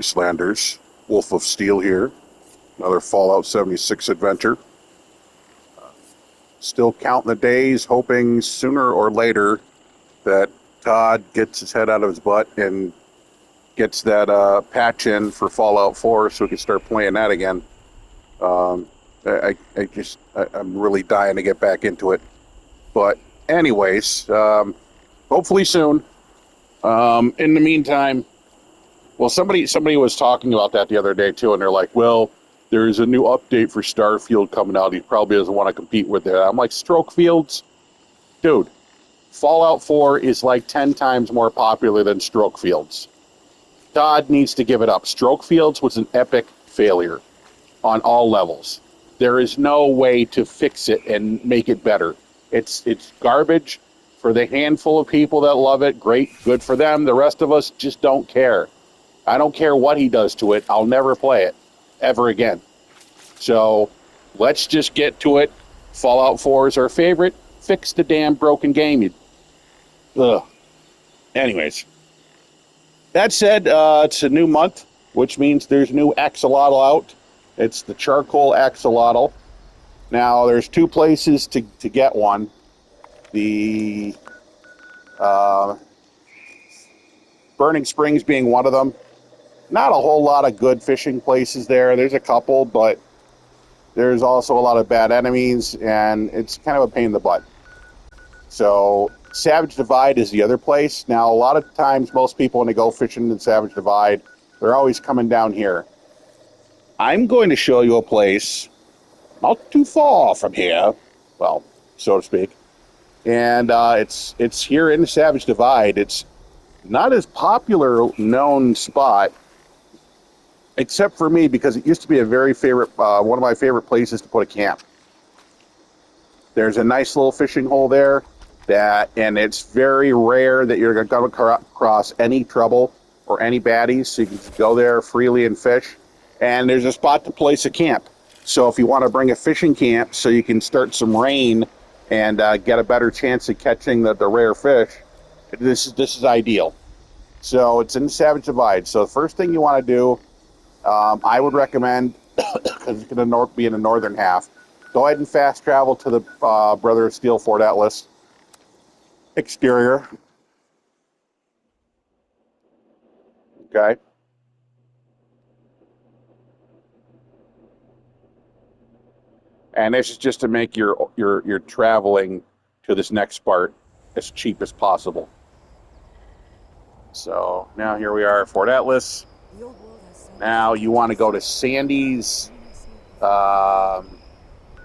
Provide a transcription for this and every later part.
Wastelanders, WULF-OF-STEEL here. Another Fallout 76 adventure. Still counting the days, hoping sooner or later that Todd gets his head out of his butt and gets that patch in for Fallout 4 so we can start playing that again. I'm really dying to get back into it. But anyways, hopefully soon. In the meantime, well, somebody was talking about that the other day too, and they're like, well, there's a new update for Starfield coming out. He probably doesn't want to compete with it. I'm like, stroke fields? Dude, Fallout 4 is like 10 times more popular than stroke fields. Todd needs to give it up. Stroke fields was an epic failure on all levels. There is no way to fix it and make it better. It's garbage. For the handful of people that love it, great, good for them. The rest of us just don't care. I don't care what he does to it. I'll never play it ever again. So let's just get to it. Fallout 4 is our favorite. Fix the damn broken game. Ugh. Anyways, that said, it's a new month, which means there's new axolotl out. It's the charcoal axolotl. Now, there's two places to get one. The Burning Springs being one of them. Not a whole lot of good fishing places there. There's a couple, but there's also a lot of bad enemies, and it's kind of a pain in the butt. So Savage Divide is the other place. Now, a lot of times, most people, when they go fishing in Savage Divide, they're always coming down here. I'm going to show you a place not too far from here, well, so to speak. And it's here in Savage Divide. It's not as popular known spot, except for me, because it used to be a very favorite, one of my favorite places to put a camp. There's a nice little fishing hole there, and it's very rare that you're going to come across any trouble or any baddies, so you can just go there freely and fish. And there's a spot to place a camp. So if you want to bring a fishing camp so you can start some rain and get a better chance of catching the rare fish, this is ideal. So it's in Savage Divide. So the first thing you want to do, I would recommend, because it's going to be in the northern half, go ahead and fast travel to the Brother of Steel Fort Atlas exterior. Okay. And this is just to make your traveling to this next part as cheap as possible. So now here we are at Fort Atlas. Now you want to go to Sandy's,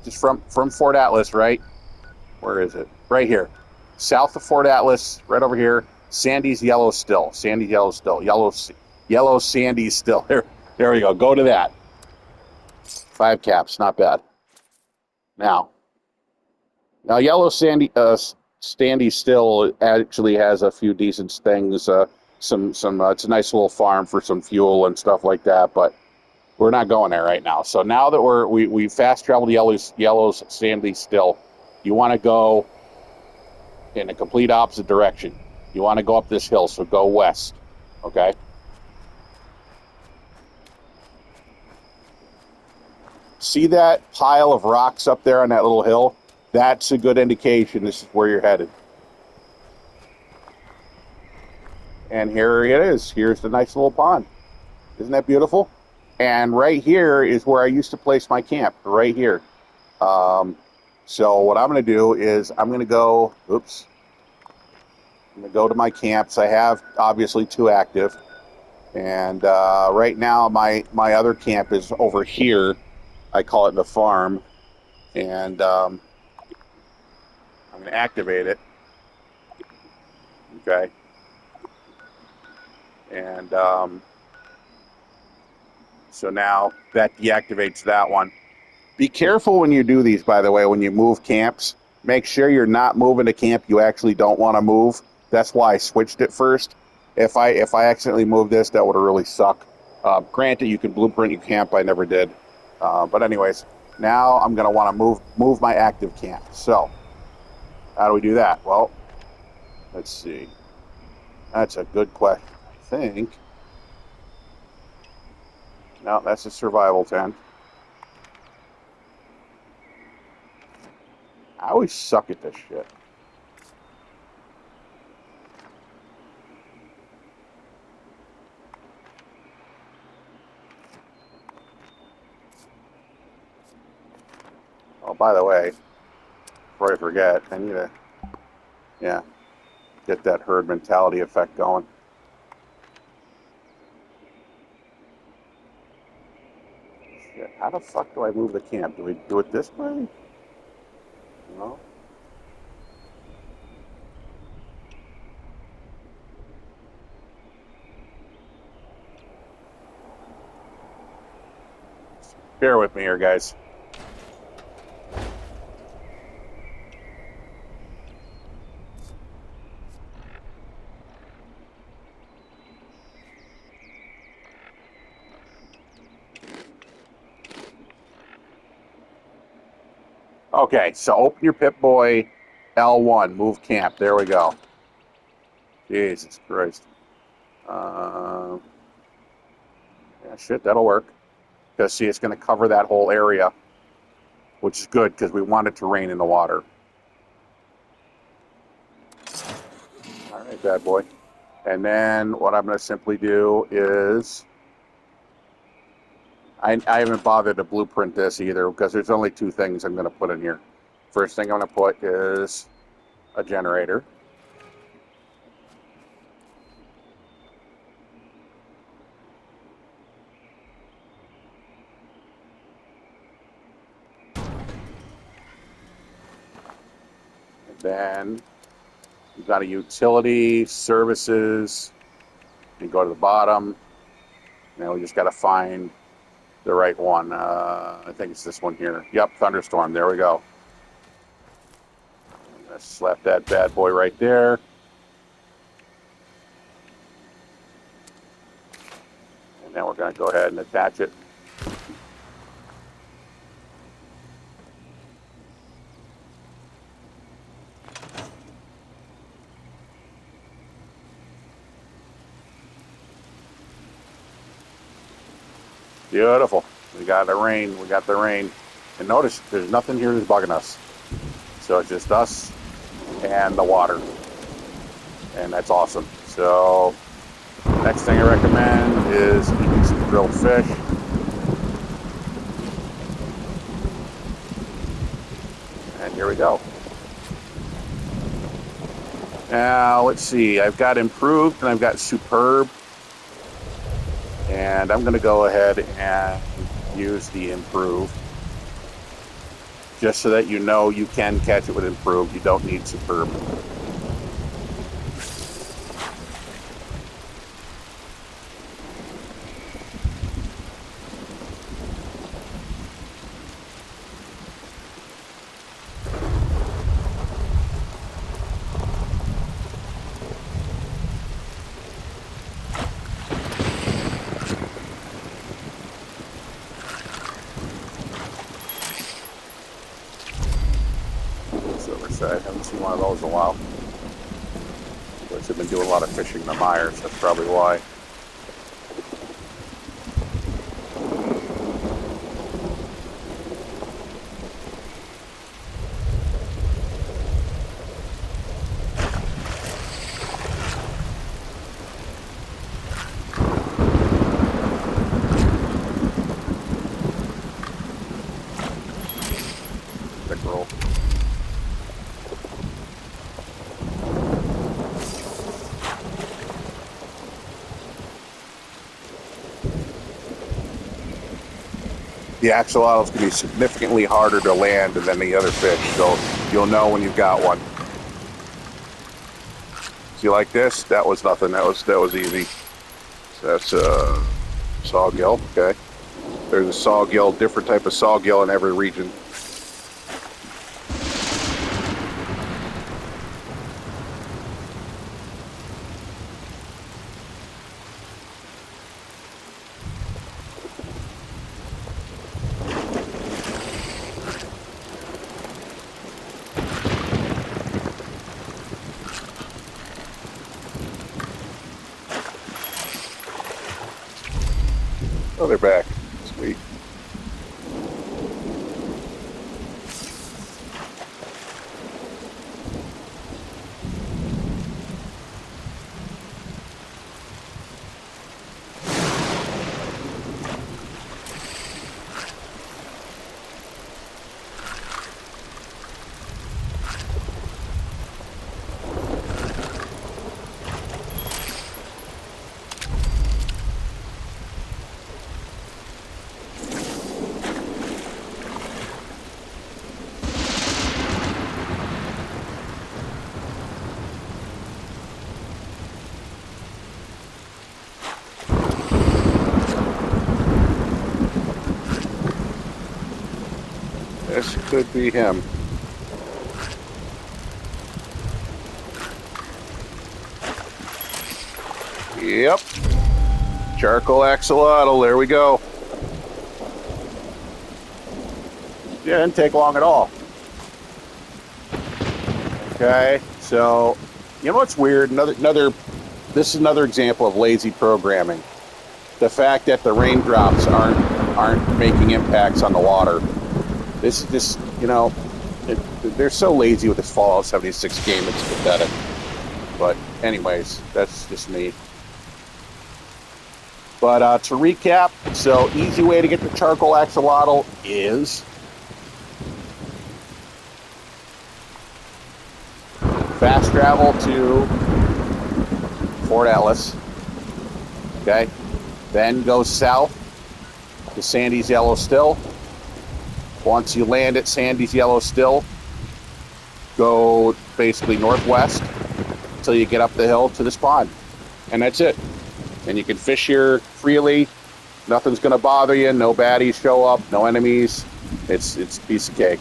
just from Fort Atlas, right? Where is it? Right here. South of Fort Atlas, right over here. Sandy's Yellow Still. Sandy's Yellow Still. Yellow Sandy's Still. There we go. Go to that. 5 caps, not bad. Now Yellow Sandy Still actually has a few decent things. It's a nice little farm for some fuel and stuff like that, but we're not going there right now. So now that we fast traveled Yellow Sandy Still, you want to go in a complete opposite direction. You want to go up this hill, so go west, okay? See that pile of rocks up there on that little hill? That's a good indication this is where you're headed. And here it is. Here's the nice little pond. Isn't that beautiful? And right here is where I used to place my camp, right here. So what I'm going to do is I'm going to go, I'm going to go to my camps. I have obviously 2 active. And right now my other camp is over here. I call it the farm. And I'm going to activate it. Okay. And so now that deactivates that one. Be careful when you do these, by the way, when you move camps. Make sure you're not moving a camp you actually don't want to move. That's why I switched it first. If I accidentally moved this, that would have really sucked. Granted, you can blueprint your camp. I never did. But anyways, now I'm going to want to move my active camp. So how do we do that? Well, let's see. That's a good question. I think No, that's a survival tent. I always suck at this shit. Oh, by the way, before I forget, I need to, yeah, get that herd mentality effect going. Shit, how the fuck do I move the camp? Do we do it this way? No. Bear with me here, guys. Okay, so open your Pip-Boy, L1, move camp. There we go. Jesus Christ. Yeah, shit, that'll work. Because, see, it's going to cover that whole area, which is good because we want it to rain in the water. All right, bad boy. And then what I'm going to simply do is... I haven't bothered to blueprint this either because there's only two things I'm going to put in here. First thing I'm going to put is a generator. And then you've got a utility, services. You go to the bottom. Now we just got to find the right one. I think it's this one here. Yep, thunderstorm. There we go. Let's slap that bad boy right there. And then we're going to go ahead and attach it. Beautiful. We got the rain. We got the rain. And notice there's nothing here that's bugging us. So it's just us and the water. And that's awesome. So next thing I recommend is eating some grilled fish. And here we go. Now let's see. I've got improved and I've got superb. And I'm going to go ahead and use the improved. Just so that you know you can catch it with improved. You don't need superb. I haven't seen one of those in a while. But I've been doing a lot of fishing in the mire, so that's probably why. Big roll. The axolotl is going to be significantly harder to land than the other fish, so you'll know when you've got one. See, like this? That was nothing. That was easy. So that's a sawgill. Okay. There's a sawgill, different type of sawgill in every region. Oh, they're back. Sweet. This could be him. Yep. Charcoal axolotl, there we go. Yeah, didn't take long at all. Okay, so you know what's weird? This is another example of lazy programming. The fact that the raindrops aren't making impacts on the water. This is just, they're so lazy with this Fallout 76 game, it's pathetic. But anyways, that's just me. But to recap, so easy way to get the charcoal axolotl is fast travel to Fort Ellis, okay? Then go south to Sandy's Yellow Still. Once you land at Sandy's Yellow Still, go basically northwest until you get up the hill to this pond. And that's it. And you can fish here freely. Nothing's going to bother you. No baddies show up. No enemies. It's a piece of cake.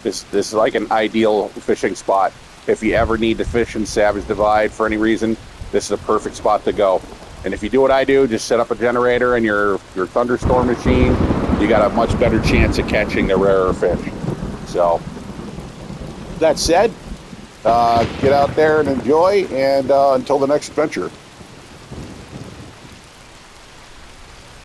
This is like an ideal fishing spot. If you ever need to fish in Savage Divide for any reason, this is a perfect spot to go. And if you do what I do, just set up a generator and your thunderstorm machine, you got a much better chance of catching the rarer fish. So, that said, get out there and enjoy, and until the next adventure.